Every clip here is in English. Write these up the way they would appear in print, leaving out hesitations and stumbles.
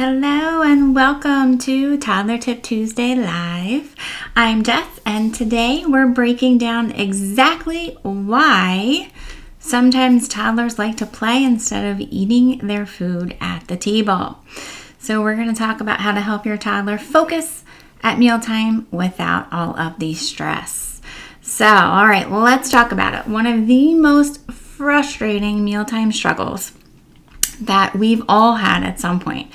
Hello and welcome to Toddler Tip Tuesday Live. I'm Jess and today we're breaking down exactly why sometimes toddlers like to play instead of eating their food at the table. So we're going to talk about how to help your toddler focus at mealtime without all of the stress. So, all right, let's talk about it. One of the most frustrating mealtime struggles that we've all had at some point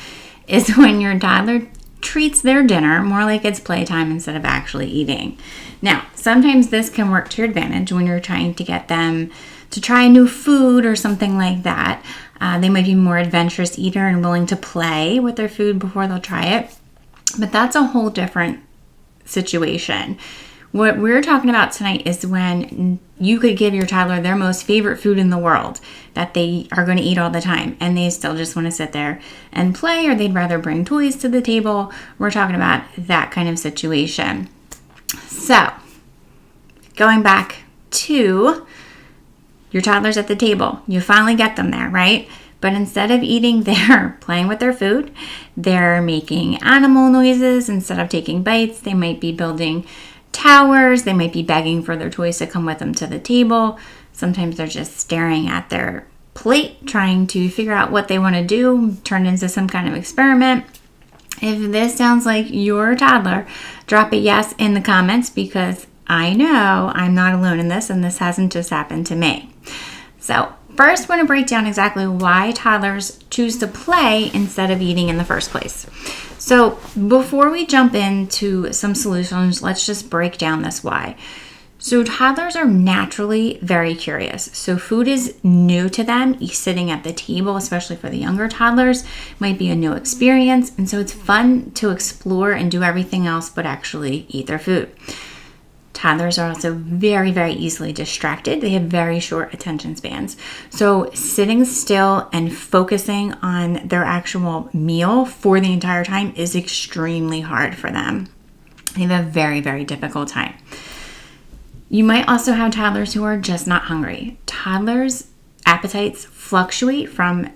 is when your toddler treats their dinner more like it's playtime instead of actually eating. Now, sometimes this can work to your advantage when you're trying to get them to try new food or something like that. They might be more adventurous eater and willing to play with their food before they'll try it. But that's a whole different situation. What we're talking about tonight is when you could give your toddler their most favorite food in the world that they are going to eat all the time, and they still just want to sit there and play, or they'd rather bring toys to the table. We're talking about that kind of situation. So, going back to your toddler's at the table, you finally get them there, right? But instead of eating, they're playing with their food. They're making animal noises instead of taking bites. They might be building towers. They might be begging for their toys to come with them to the table. Sometimes they're just staring at their plate, trying to figure out what they want to do, turn into some kind of experiment. If this sounds like your toddler, drop a yes in the comments, because I know I'm not alone in this, and this hasn't just happened to me. So first, I want to break down exactly why toddlers choose to play instead of eating in the first place. So before we jump into some solutions, let's just break down this why. So toddlers are naturally very curious. So food is new to them. Sitting at the table, especially for the younger toddlers, might be a new experience. And so it's fun to explore and do everything else but actually eat their food. Toddlers are also very, very easily distracted. They have very short attention spans. So sitting still and focusing on their actual meal for the entire time is extremely hard for them. They have a very, very difficult time. You might also have toddlers who are just not hungry. Toddlers' appetites fluctuate from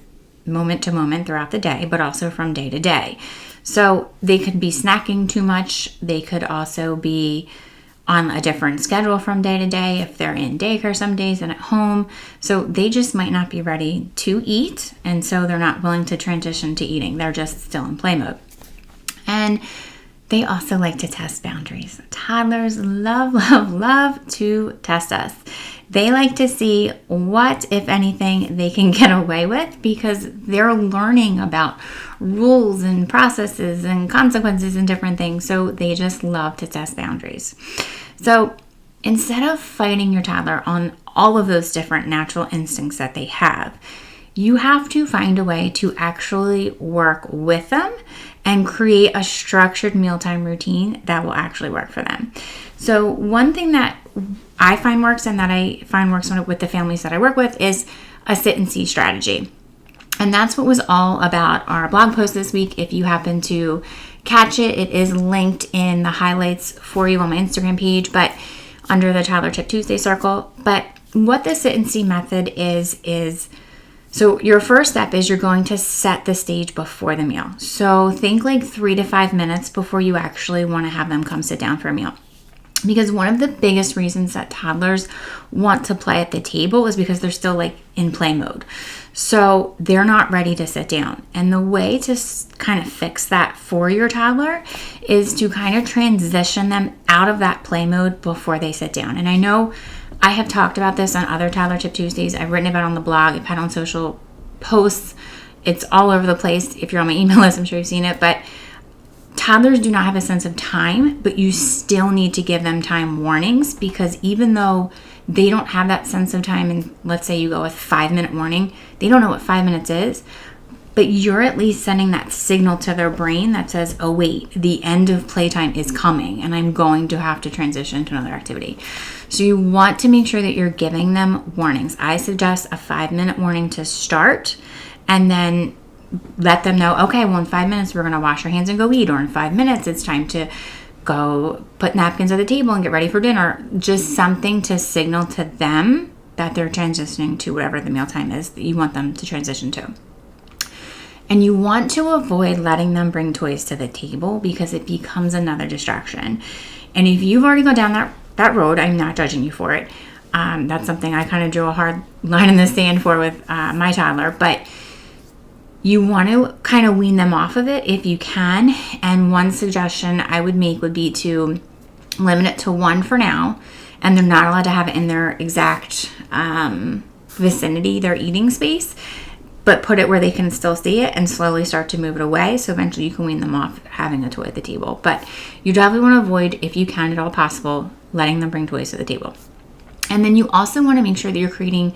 moment to moment throughout the day, but also from day to day. So they could be snacking too much. They could also be on a different schedule from day to day if they're in daycare some days and at home. So they just might not be ready to eat, and so they're not willing to transition to eating. They're just still in play mode. And they also like to test boundaries. Toddlers love to test us. They like to see what, if anything, they can get away with, because they're learning about rules and processes and consequences and different things. So they just love to test boundaries. So instead of fighting your toddler on all of those different natural instincts that they have, you have to find a way to actually work with them and create a structured mealtime routine that will actually work for them. So one thing that I find works, and that I find works with the families that I work with, is a sit and see strategy. And that's what was all about our blog post this week. If you happen to catch it, it is linked in the highlights for you on my Instagram page, but under the Toddler Tip Tuesday circle. But what the sit and see method is so your first step is you're going to set the stage before the meal. So think like 3 to 5 minutes before you actually want to have them come sit down for a meal. Because one of the biggest reasons that toddlers want to play at the table is because they're still like in play mode. So they're not ready to sit down. And the way to kind of fix that for your toddler is to kind of transition them out of that play mode before they sit down. And I know I have talked about this on other Toddler Tip Tuesdays. I've written about it on the blog. I've had on social posts. It's all over the place. If you're on my email list, I'm sure you've seen it. But toddlers do not have a sense of time, but you still need to give them time warnings, because even though they don't have that sense of time, and let's say you go with 5-minute warning, they don't know what 5 minutes is, but you're at least sending that signal to their brain that says, oh wait, the end of playtime is coming and I'm going to have to transition to another activity. So you want to make sure that you're giving them warnings. I suggest a 5-minute warning to start, and then let them know, okay, well in 5 minutes we're going to wash our hands and go eat, or in 5 minutes it's time to go put napkins at the table and get ready for dinner. Just something to signal to them that they're transitioning to whatever the mealtime is that you want them to transition to. And you want to avoid letting them bring toys to the table because it becomes another distraction. And if you've already gone down that road, I'm not judging you for it. That's something I kind of drew a hard line in the sand for with my toddler. But you want to kind of wean them off of it if you can. And one suggestion I would make would be to limit it to one for now. And they're not allowed to have it in their exact vicinity, their eating space. But put it where they can still see it and slowly start to move it away. So eventually you can wean them off having a toy at the table. But you definitely want to avoid, if you can at all possible, letting them bring toys to the table. And then you also want to make sure that you're creating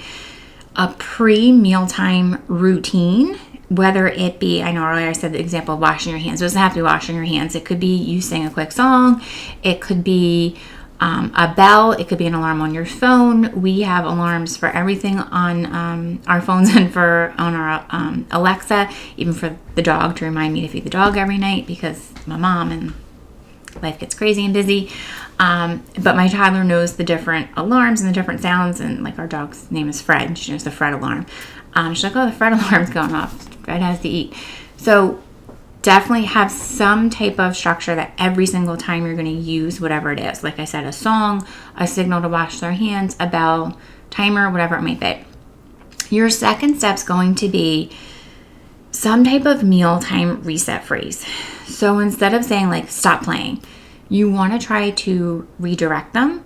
a pre-mealtime routine, whether it be, I know earlier I said the example of washing your hands. It doesn't have to be washing your hands. It could be you sing a quick song. It could be a bell. It could be an alarm on your phone. We have alarms for everything on our phones and on our Alexa, even for the dog, to remind me to feed the dog every night because my mom and life gets crazy and busy. But my toddler knows the different alarms and the different sounds, and like our dog's name is Fred. She knows the Fred alarm. She's like, oh, the Fred alarm's going off. Fred has to eat. So definitely have some type of structure that every single time you're going to use whatever it is. Like I said, a song, a signal to wash their hands, a bell, timer, whatever it might be. Your second step's going to be some type of mealtime reset phrase. So instead of saying like, stop playing, you want to try to redirect them,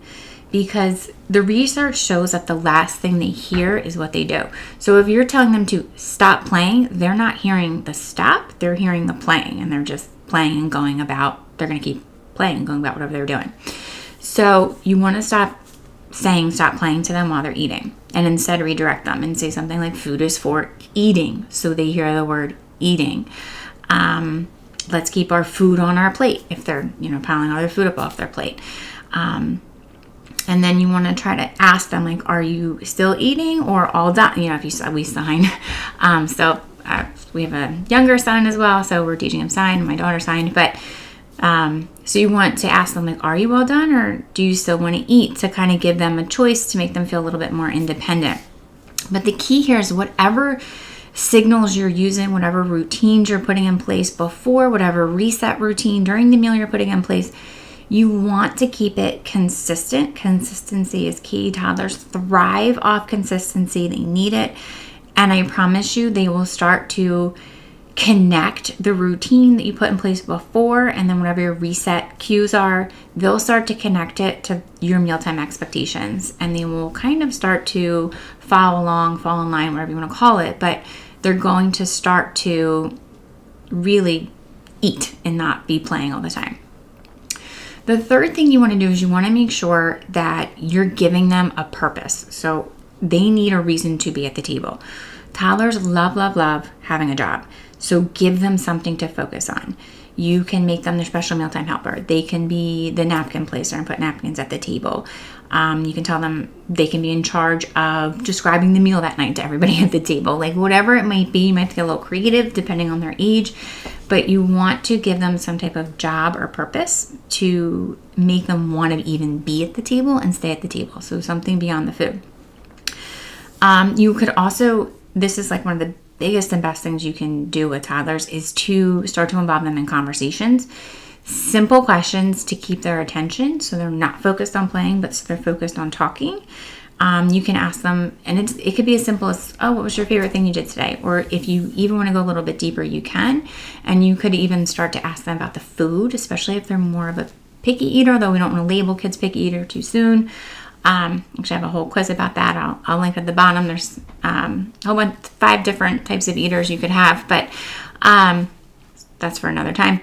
because the research shows that the last thing they hear is what they do. So if you're telling them to stop playing, they're not hearing the stop, they're hearing the playing, and they're just playing and going about, they're going to keep playing and going about whatever they're doing. So you want to stop saying stop playing to them while they're eating, and instead redirect them and say something like food is for eating, so they hear the word eating. Let's keep our food on our plate if they're, piling all their food up off their plate. And then you want to try to ask them, like, are you still eating or all done? If we sign. We have a younger son as well, so we're teaching him sign. My daughter signed. But so you want to ask them, like, are you all done, or do you still want to eat, to kind of give them a choice to make them feel a little bit more independent. But the key here is whatever signals you're using, whatever routines you're putting in place before, whatever reset routine during the meal you're putting in place, you want to keep it consistent. Consistency is key. Toddlers thrive off consistency. They need it. And I promise you, they will start to connect the routine that you put in place before, and then whatever your reset cues are, they'll start to connect it to your mealtime expectations. And they will kind of start to follow along, fall in line, whatever you want to call it. But they're going to start to really eat and not be playing all the time. The third thing you want to do is you want to make sure that you're giving them a purpose. So they need a reason to be at the table. Toddlers love having a job. So give them something to focus on. You can make them the special mealtime helper. They can be the napkin placer and put napkins at the table. You can tell them they can be in charge of describing the meal that night to everybody at the table. Like whatever it might be, you might have to get a little creative depending on their age, but you want to give them some type of job or purpose to make them want to even be at the table and stay at the table. So something beyond the food. You could also, this is like one of the biggest and best things you can do with toddlers, is to start to involve them in conversations. Simple questions to keep their attention, so they're not focused on playing, but so they're focused on talking. You can ask them, and it could be as simple as, oh, what was your favorite thing you did today? Or if you even want to go a little bit deeper, you can. And you could even start to ask them about the food, especially if they're more of a picky eater, though we don't want to label kids picky eater too soon. Actually, I have a whole quiz about that. I'll link at the bottom. There's a whole bunch, 5 different types of eaters you could have, but that's for another time.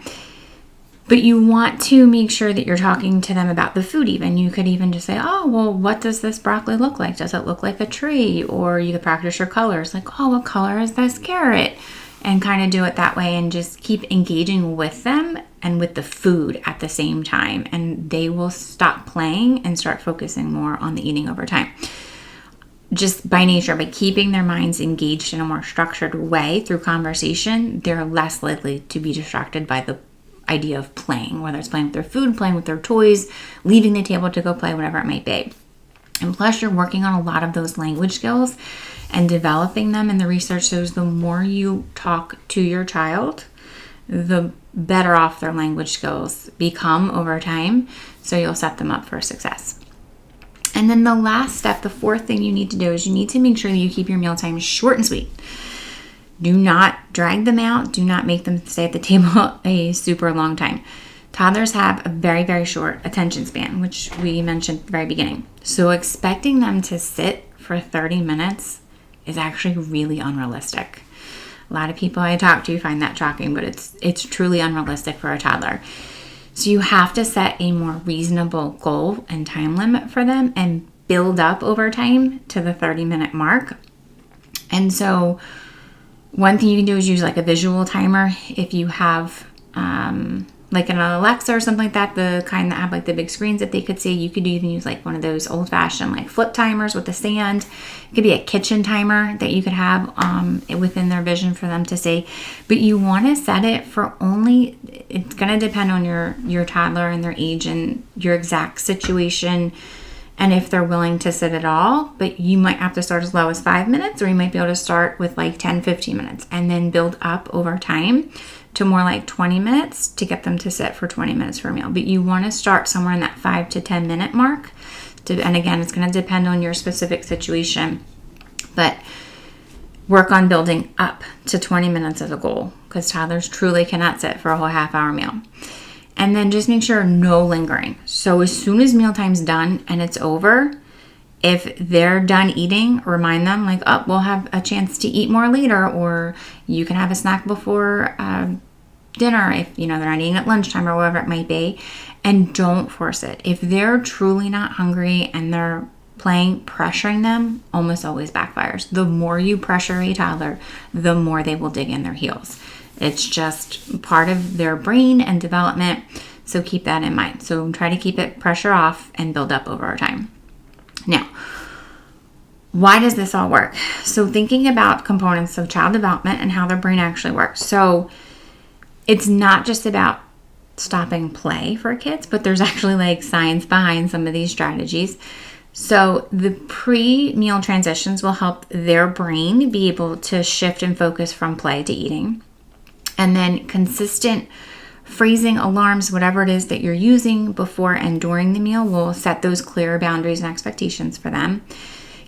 But you want to make sure that you're talking to them about the food even. You could even just say, oh, well, what does this broccoli look like? Does it look like a tree? Or you could practice your colors. Like, oh, what color is this carrot? And kind of do it that way and just keep engaging with them and with the food at the same time. And they will stop playing and start focusing more on the eating over time. Just by nature, by keeping their minds engaged in a more structured way through conversation, they're less likely to be distracted by the idea of playing, whether it's playing with their food, playing with their toys, leaving the table to go play, whatever it might be. And plus, you're working on a lot of those language skills and developing them. And the research shows the more you talk to your child, the better off their language skills become over time. So you'll set them up for success. And then the last step, the fourth thing you need to do is you need to make sure that you keep your mealtime short and sweet. Do not drag them out. Do not make them stay at the table a super long time. Toddlers have a very, very short attention span, which we mentioned at the very beginning. So expecting them to sit for 30 minutes is actually really unrealistic. A lot of people I talk to find that shocking, but it's truly unrealistic for a toddler. So you have to set a more reasonable goal and time limit for them and build up over time to the 30-minute mark. And so one thing you can do is use like a visual timer. If you have like an Alexa or something like that, the kind that have like the big screens that they could see, you could even use like one of those old-fashioned like flip timers with the sand. It could be a kitchen timer that you could have within their vision for them to see. But you want to set it for only, it's going to depend on your toddler and their age and your exact situation and if they're willing to sit at all. But you might have to start as low as 5 minutes, or you might be able to start with like 10, 15 minutes and then build up over time to more like 20 minutes to get them to sit for 20 minutes for a meal. But you want to start somewhere in that 5 to 10 minute mark. And again, it's going to depend on your specific situation. But work on building up to 20 minutes as a goal, because toddlers truly cannot sit for a whole half-hour meal. And then just make sure no lingering. So as soon as mealtime's done and it's over, if they're done eating, remind them like, oh, we'll have a chance to eat more later, or you can have a snack before dinner if they're not eating at lunchtime or whatever it might be. And don't force it. If they're truly not hungry and they're playing, pressuring them almost always backfires. The more you pressure a toddler, the more they will dig in their heels. It's just part of their brain and development. So keep that in mind. So try to keep it pressure off and build up over time. Now, why does this all work? So thinking about components of child development and how their brain actually works. So it's not just about stopping play for kids, but there's actually like science behind some of these strategies. So the pre-meal transitions will help their brain be able to shift and focus from play to eating. And then consistent freezing alarms, whatever it is that you're using before and during the meal, will set those clear boundaries and expectations for them.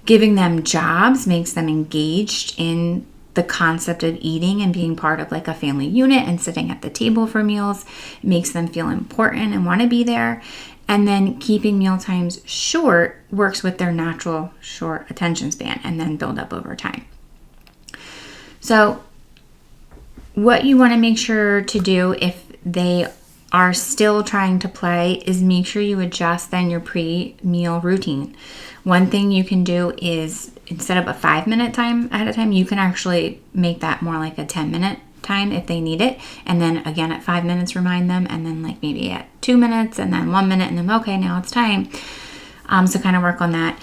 Giving them jobs makes them engaged in the concept of eating and being part of like a family unit and sitting at the table for meals. It makes them feel important and want to be there. And then keeping meal times short works with their natural short attention span and then build up over time. So what you want to make sure to do if they are still trying to play is make sure you adjust then your pre-meal routine. One thing you can do is instead of a 5-minute time ahead of time, you can actually make that more like a 10-minute time if they need it. And then again at 5 minutes, remind them, and then like maybe at 2 minutes and then 1 minute and then okay, now it's time. So kind of work on that.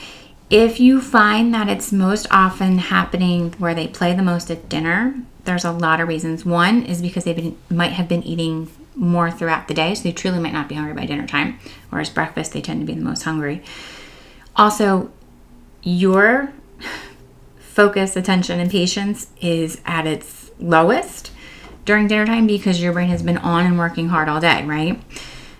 If you find that it's most often happening where they play the most at dinner, there's a lot of reasons. One is because might have been eating more throughout the day, so they truly might not be hungry by dinner time, whereas breakfast, they tend to be the most hungry. Also, your focus, attention, and patience is at its lowest during dinner time because your brain has been on and working hard all day, right?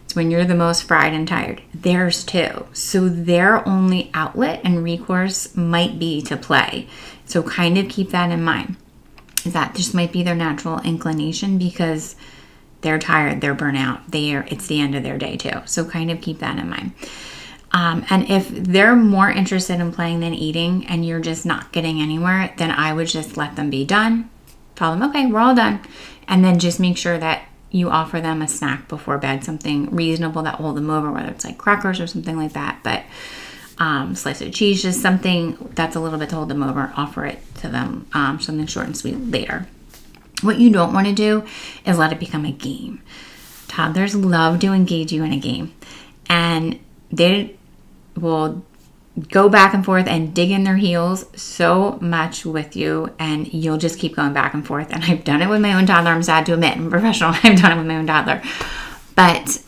It's when you're the most fried and tired. Theirs too. So their only outlet and recourse might be to play. So kind of keep that in mind. That just might be their natural inclination because they're tired, they're burnt out, it's the end of their day too. So kind of keep that in mind. And if they're more interested in playing than eating and you're just not getting anywhere, then I would just let them be done. Tell them, okay, we're all done. And then just make sure that you offer them a snack before bed, something reasonable that will hold them over, whether it's like crackers or something like that. But slice of cheese, just something that's a little bit to hold them over, offer it to them, something short and sweet later. What you don't want to do is let it become a game. Toddlers love to engage you in a game, and they will go back and forth and dig in their heels so much with you, and you'll just keep going back and forth. And I've done it with my own toddler. I'm sad to admit, I'm a professional. I've done it with my own toddler. But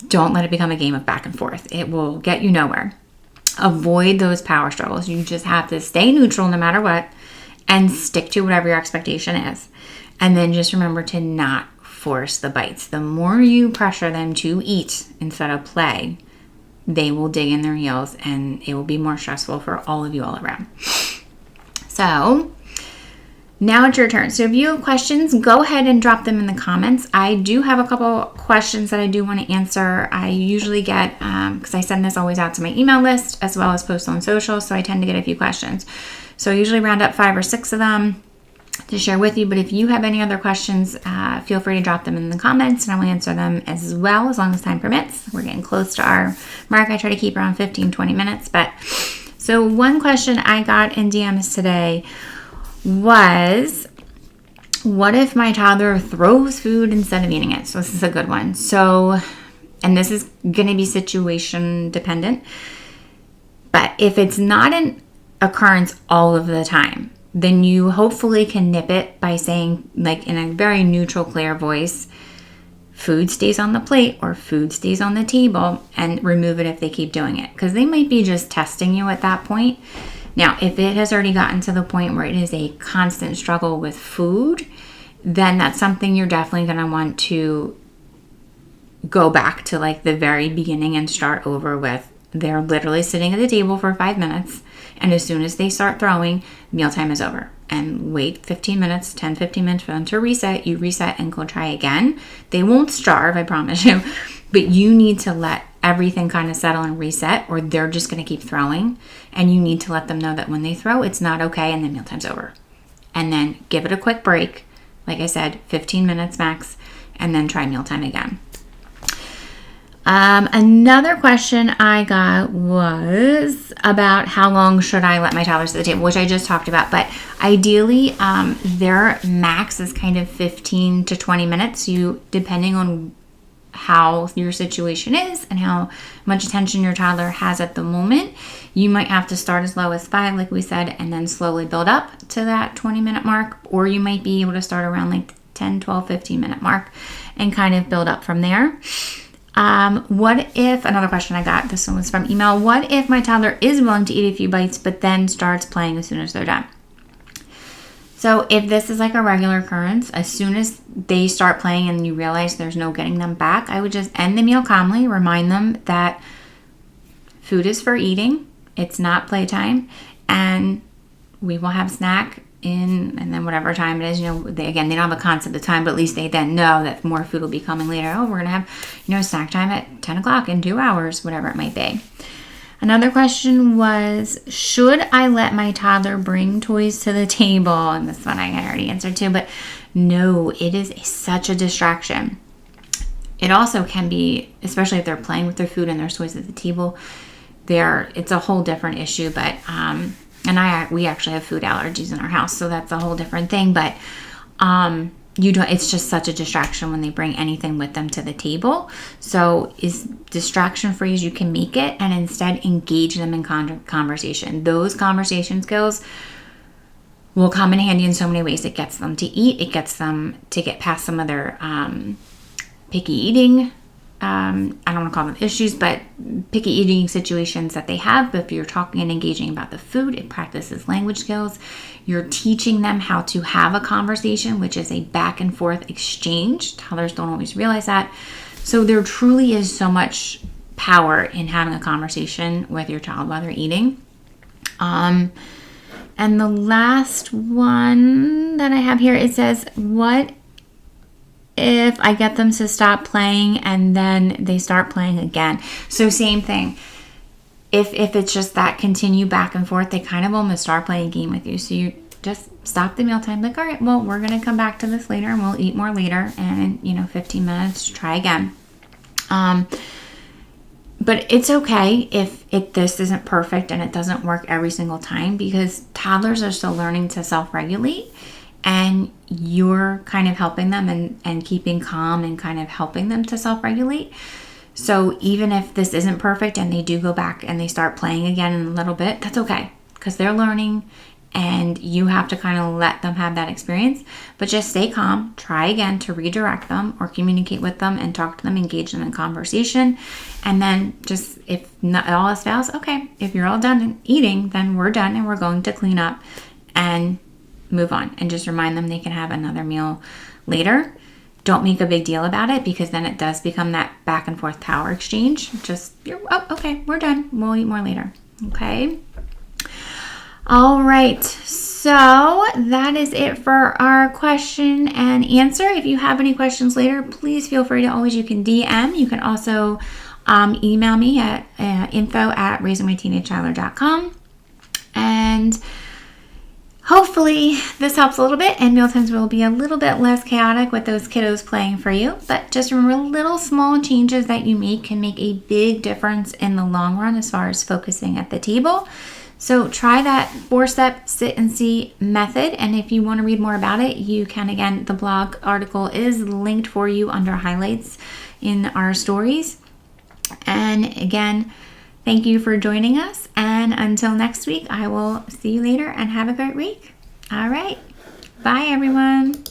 don't let it become a game of back and forth. It will get you nowhere. avoid those power struggles. You just have to stay neutral no matter what and stick to whatever your expectation is. And then just remember to not force the bites. The more you pressure them to eat instead of play, they will dig in their heels and it will be more stressful for all of you all around. So now it's your turn. So if you have questions, go ahead and drop them in the comments. I do have a couple questions that I do want to answer. I usually get, because I send this always out to my email list as well as post on social, so I tend to get a few questions. So I usually round up 5 or 6 of them to share with you. But if you have any other questions, feel free to drop them in the comments and I will answer them as well as long as time permits. We're getting close to our mark. I try to keep around 15-20 minutes. But so one question I got in DMs today was, what if my toddler throws food instead of eating it? So this is a good one. So, and this is going to be situation dependent, but if it's not an occurrence all of the time, then you hopefully can nip it by saying, like in a very neutral, clear voice, food stays on the plate or food stays on the table, and remove it if they keep doing it, because they might be just testing you at that point. Now, if it has already gotten to the point where it is a constant struggle with food, then that's something you're definitely going to want to go back to like the very beginning and start over with. They're literally sitting at the table for 5 minutes, and as soon as they start throwing, mealtime is over. And wait 15 minutes, 10, 15 minutes for them to reset. You reset and go try again. They won't starve, I promise you, but you need to let everything kind of settle and reset, or they're just going to keep throwing. And you need to let them know that when they throw, it's not okay, and then mealtime's over. And then give it a quick break. Like I said, 15 minutes max, and then try mealtime again. Another question I got was about how long should I let my toddlers at the table, which I just talked about. But ideally, their max is kind of 15 to 20 minutes. You, depending on how your situation is and how much attention your toddler has at the moment, you might have to start as low as 5, like we said, and then slowly build up to that 20-minute mark. Or you might be able to start around like 10, 12, 15-minute mark and kind of build up from there. What if, another question I got, this one was from email, what if my toddler is willing to eat a few bites but then starts playing as soon as they're done? So if this is like a regular occurrence, as soon as they start playing and you realize there's no getting them back, I would just end the meal calmly, remind them that food is for eating, it's not playtime, and we will have snack in, and then whatever time it is, they don't have a concept of time, but at least they then know that more food will be coming later. Oh, we're going to have, snack time at 10 o'clock in 2 hours, whatever it might be. Another question was, should I let my toddler bring toys to the table? And this one I already answered too, but no, it is such a distraction. It also can be, especially if they're playing with their food and there's toys at the table, it's a whole different issue, but, we actually have food allergies in our house, so that's a whole different thing. But it's just such a distraction when they bring anything with them to the table. So as distraction free as you can make it, and instead engage them in conversation. Those conversation skills will come in handy in so many ways. It gets them to eat. It gets them to get past some of their picky eating. I don't want to call them issues, but picky eating situations that they have. But if you're talking and engaging about the food, it practices language skills. You're teaching them how to have a conversation, which is a back and forth exchange. Toddlers don't always realize that. So there truly is so much power in having a conversation with your child while they're eating. And the last one that I have here, it says, what if I get them to stop playing and then they start playing again? So same thing. If it's just that continue back and forth, they kind of almost start playing a game with you. So you just stop the mealtime. Like, all right, well, we're going to come back to this later and we'll eat more later. And in 15 minutes, try again. But it's okay if this isn't perfect and it doesn't work every single time, because toddlers are still learning to self-regulate. And you're kind of helping them and keeping calm and kind of helping them to self-regulate. So even if this isn't perfect and they do go back and they start playing again in a little bit, that's okay, because they're learning and you have to kind of let them have that experience. But just stay calm, try again to redirect them or communicate with them and talk to them, engage them in conversation. And then just, if not, all else fails, okay, if you're all done eating, then we're done and we're going to clean up and move on. And just remind them they can have another meal later. Don't make a big deal about it, because then it does become that back and forth power exchange. Just, okay, we're done. We'll eat more later. Okay. All right. So that is it for our question and answer. If you have any questions later, please feel free to you can DM. You can also email me at info@raisingmyteenagetoddler.com. And hopefully this helps a little bit, and mealtimes will be a little bit less chaotic with those kiddos playing for you. But just remember, little small changes that you make can make a big difference in the long run as far as focusing at the table. So try that 4-step sit and see method. And if you want to read more about it, you can. Again, the blog article is linked for you under highlights in our stories. And again, thank you for joining us. And until next week, I will see you later, and have a great week. All right. Bye, everyone.